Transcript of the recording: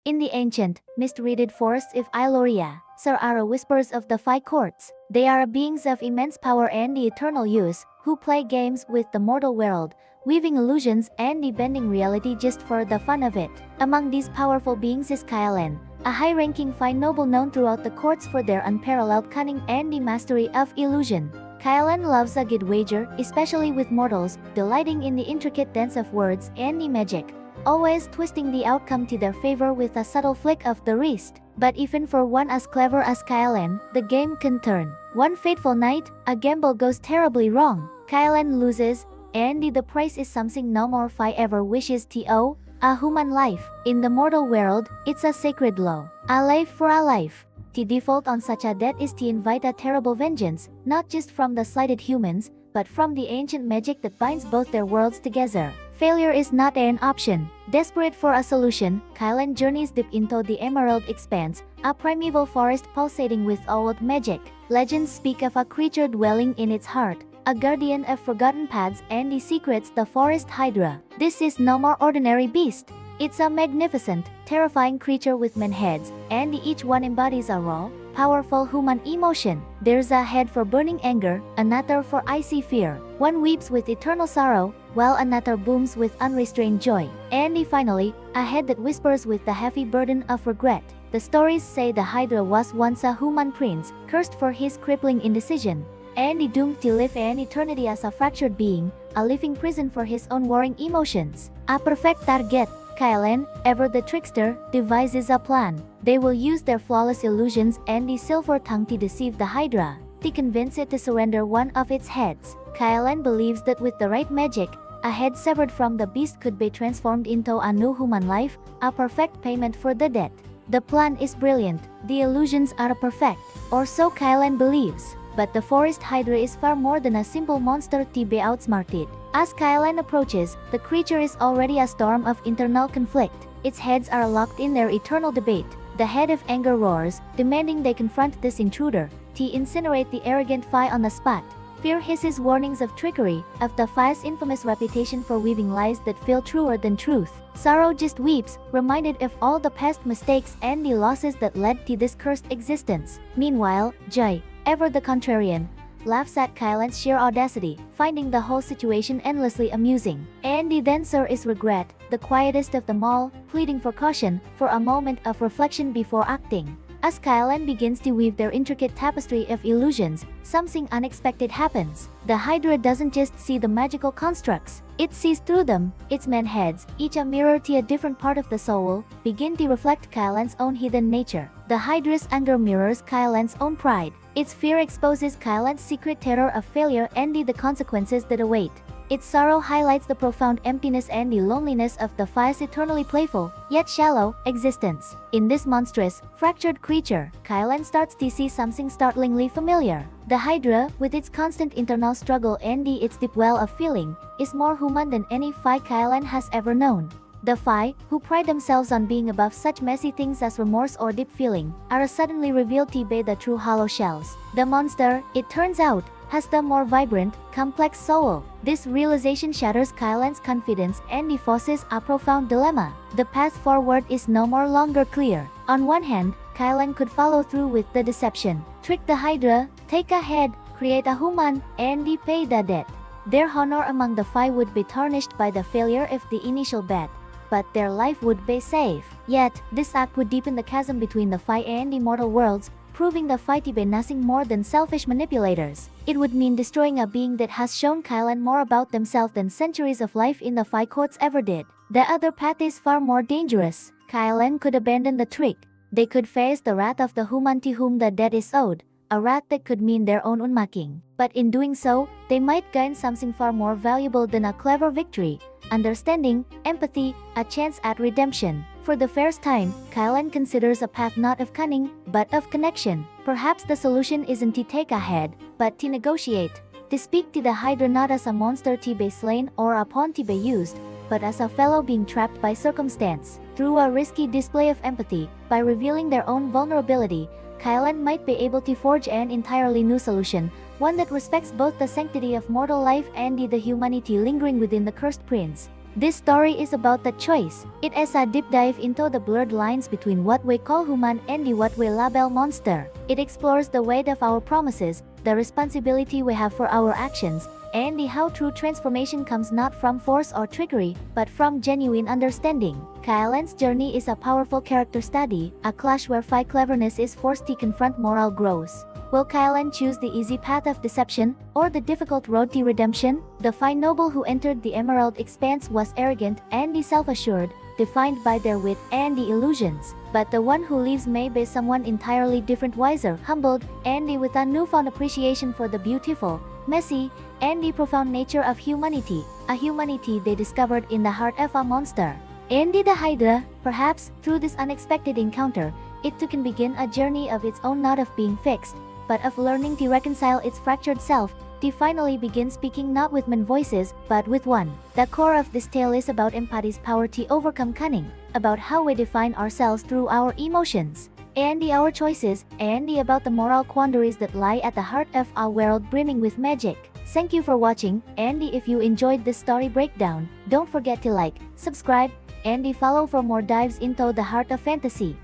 In the ancient, mist-shrouded forests of Aeloria, there are whispers of the Fae courts. They are beings of immense power and the eternal use, who play games with the mortal world, weaving illusions and bending reality just for the fun of it. Among these powerful beings is Kaelen, a high-ranking Fae Noble known throughout the courts for their unparalleled cunning and the mastery of illusion. Kaelen loves a good wager, especially with mortals, delighting in the intricate dance of words and the magic, always twisting the outcome to their favor with a subtle flick of the wrist. But even for one as clever as Kaelen, the game can turn. One fateful night, a gamble goes terribly wrong. Kaelen loses, and the price is something no more Fae ever wishes to, a human life. In the mortal world, it's a sacred law. A life for a life. To default on such a debt is to invite a terrible vengeance, not just from the slighted humans, but from the ancient magic that binds both their worlds together. Failure is not an option. Desperate for a solution, Kaelen journeys deep into the Emerald Expanse, a primeval forest pulsating with old magic. Legends speak of a creature dwelling in its heart, a guardian of forgotten paths and the secrets, the Forest Hydra. This is no more ordinary beast. It's a magnificent, terrifying creature with many heads, and each one embodies a raw, powerful human emotion. There's a head for burning anger, another for icy fear. One weeps with eternal sorrow, while another booms with unrestrained joy. And finally, a head that whispers with the heavy burden of regret. The stories say the Hydra was once a human prince, cursed for his crippling indecision, and doomed to live an eternity as a fractured being, a living prison for his own warring emotions. A perfect target. Kaelen, ever the trickster, devises a plan. They will use their flawless illusions and the silver tongue to deceive the Hydra, to convince it to surrender one of its heads. Kaelen believes that with the right magic, a head severed from the beast could be transformed into a new human life, a perfect payment for the debt. The plan is brilliant, the illusions are perfect, or so Kaelen believes. But the Forest Hydra is far more than a simple monster to be outsmarted. As Kaelen approaches, the creature is already a storm of internal conflict. Its heads are locked in their eternal debate. The head of anger roars, demanding they confront this intruder, to incinerate the arrogant Fae on the spot. Fear hisses warnings of trickery, of the Fae's infamous reputation for weaving lies that feel truer than truth. Sorrow just weeps, reminded of all the past mistakes and the losses that led to this cursed existence. Meanwhile, Joy, ever the contrarian, laughs at Kaelen's sheer audacity, finding the whole situation endlessly amusing. And the dancer is regret, the quietest of them all, pleading for caution, for a moment of reflection before acting. As Kaelen begins to weave their intricate tapestry of illusions, something unexpected happens. The Hydra doesn't just see the magical constructs, it sees through them. Its men heads, each a mirror to a different part of the soul, begin to reflect Kaelen's own hidden nature. The Hydra's anger mirrors Kaelen's own pride. Its fear exposes Kaelen's secret terror of failure and the consequences that await. Its sorrow highlights the profound emptiness and the loneliness of the Fae's eternally playful, yet shallow, existence. In this monstrous, fractured creature, Kaelen starts to see something startlingly familiar. The Hydra, with its constant internal struggle and its deep well of feeling, is more human than any Fae Kaelen has ever known. The Fae, who pride themselves on being above such messy things as remorse or deep feeling, are suddenly revealed to be the true hollow shells. The monster, it turns out, has the more vibrant, complex soul. This realization shatters Kaelen's confidence and forces a profound dilemma. The path forward is no more longer clear. On one hand, Kaelen could follow through with the deception, trick the Hydra, take a head, create a human, and pay the debt. Their honor among the Fae would be tarnished by the failure of the initial bet, but their life would be safe. Yet, this act would deepen the chasm between the Fae and the mortal worlds, proving the Fae to be nothing more than selfish manipulators. It would mean destroying a being that has shown Kaelen more about themselves than centuries of life in the Fae courts ever did. The other path is far more dangerous. Kaelen could abandon the trick. They could face the wrath of the human to whom the debt is owed, a wrath that could mean their own unmaking. But in doing so, they might gain something far more valuable than a clever victory: understanding, empathy, a chance at redemption. For the first time, Kaelen considers a path not of cunning, but of connection. Perhaps the solution isn't to take a head, but to negotiate. To speak to the Hydra not as a monster to be slain or a pawn to be used, but as a fellow being trapped by circumstance. Through a risky display of empathy, by revealing their own vulnerability, Kaelen might be able to forge an entirely new solution, one that respects both the sanctity of mortal life and the humanity lingering within the cursed prince. This story is about that choice. It is a deep dive into the blurred lines between what we call human and what we label monster. It explores the weight of our promises, the responsibility we have for our actions, and how true transformation comes not from force or trickery, but from genuine understanding. Kaelen's journey is a powerful character study, a clash where Fae cleverness is forced to confront moral growth. Will Kaelen choose the easy path of deception, or the difficult road to redemption? The Fae Noble who entered the Emerald Expanse was arrogant and self-assured, defined by their wit and the illusions. But the one who leaves may be someone entirely different, wiser, humbled, and with a newfound appreciation for the beautiful, messy, and the profound nature of humanity, a humanity they discovered in the heart of a monster. And the Hydra, perhaps, through this unexpected encounter, it too can begin a journey of its own, not of being fixed, but of learning to reconcile its fractured self, to finally begin speaking not with many voices, but with one. The core of this tale is about empathy's power to overcome cunning, about how we define ourselves through our emotions, and our choices, and about the moral quandaries that lie at the heart of a world brimming with magic. Thank you for watching, and if you enjoyed this story breakdown, don't forget to like, subscribe, and follow for more dives into the heart of fantasy.